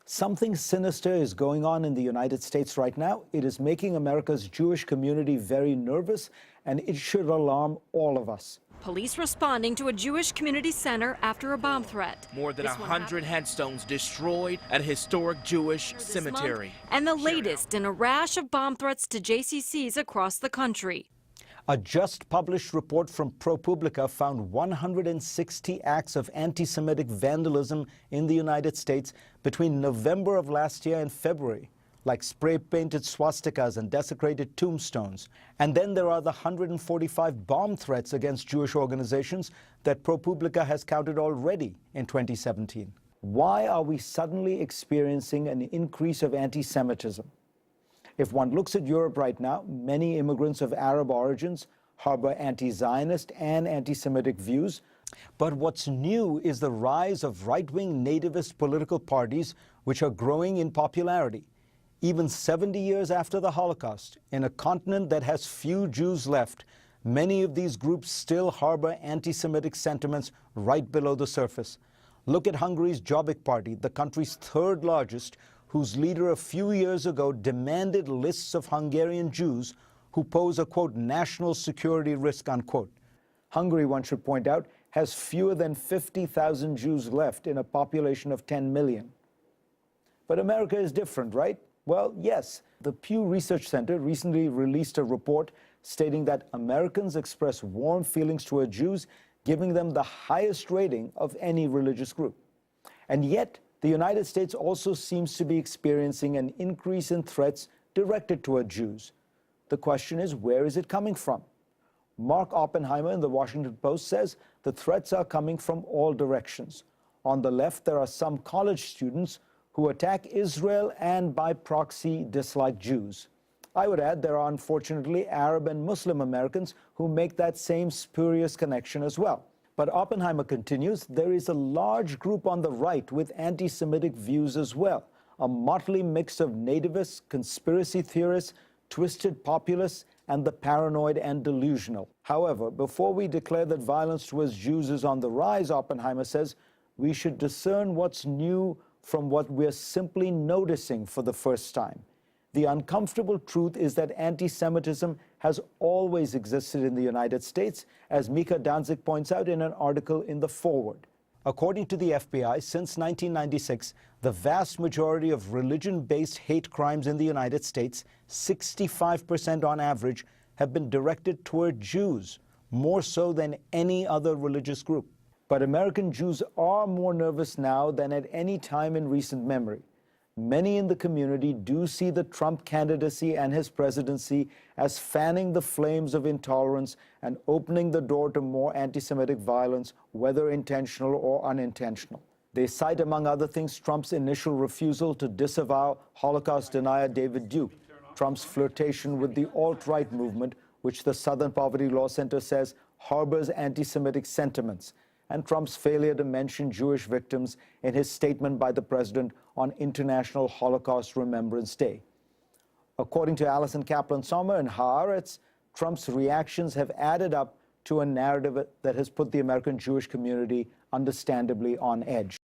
Something sinister is going on in the United States right now. It is making America's Jewish community very nervous, and it should alarm all of us. Police responding to a Jewish community center after a bomb threat. More than 100 headstones destroyed at a historic Jewish cemetery. And the latest in a rash of bomb threats to JCCs across the country. A just published report from ProPublica found 160 acts of anti-Semitic vandalism in the United States between November of last year and February, like spray-painted swastikas and desecrated tombstones. And then there are the 145 bomb threats against Jewish organizations that ProPublica has counted already in 2017. Why are we suddenly experiencing an increase of anti-Semitism? If one looks at Europe right now, many immigrants of Arab origins harbor anti-Zionist and anti-Semitic views. But what's new is the rise of right-wing nativist political parties which are growing in popularity. Even 70 years after the Holocaust, in a continent that has few Jews left, many of these groups still harbor anti-Semitic sentiments right below the surface. Look at Hungary's Jobbik Party, the country's third largest, whose leader a few years ago demanded lists of Hungarian Jews who pose a, quote, national security risk, unquote. Hungary, one should point out, has fewer than 50,000 Jews left in a population of 10 million. But America is different, right? Well, yes. The Pew Research Center recently released a report stating that Americans express warm feelings toward Jews, giving them the highest rating of any religious group. And yet, the United States also seems to be experiencing an increase in threats directed toward Jews. The question is, where is it coming from? Mark Oppenheimer in the Washington Post says the threats are coming from all directions. On the left, there are some college students who attack Israel and by proxy dislike Jews. I would add there are unfortunately Arab and Muslim Americans who make that same spurious connection as well. But Oppenheimer continues, there is a large group on the right with anti-Semitic views as well, a motley mix of nativists, conspiracy theorists, twisted populists, and the paranoid and delusional. However, before we declare that violence towards Jews is on the rise, Oppenheimer says, we should discern what's new from what we're simply noticing for the first time. The uncomfortable truth is that anti-Semitism has always existed in the United States, as Mika Danzig points out in an article in The Forward. According to the FBI, since 1996, the vast majority of religion-based hate crimes in the United States, 65% on average, have been directed toward Jews, more so than any other religious group. But American Jews are more nervous now than at any time in recent memory. Many in the community do see the Trump candidacy and his presidency as fanning the flames of intolerance and opening the door to more anti-Semitic violence, whether intentional or unintentional. They cite, among other things, Trump's initial refusal to disavow Holocaust denier David Duke, Trump's flirtation with the alt-right movement, which the Southern Poverty Law Center says harbors anti-Semitic sentiments, and Trump's failure to mention Jewish victims in his statement by the president on International Holocaust Remembrance Day. According to Alison Kaplan-Sommer in Haaretz, Trump's reactions have added up to a narrative that has put the American Jewish community understandably on edge.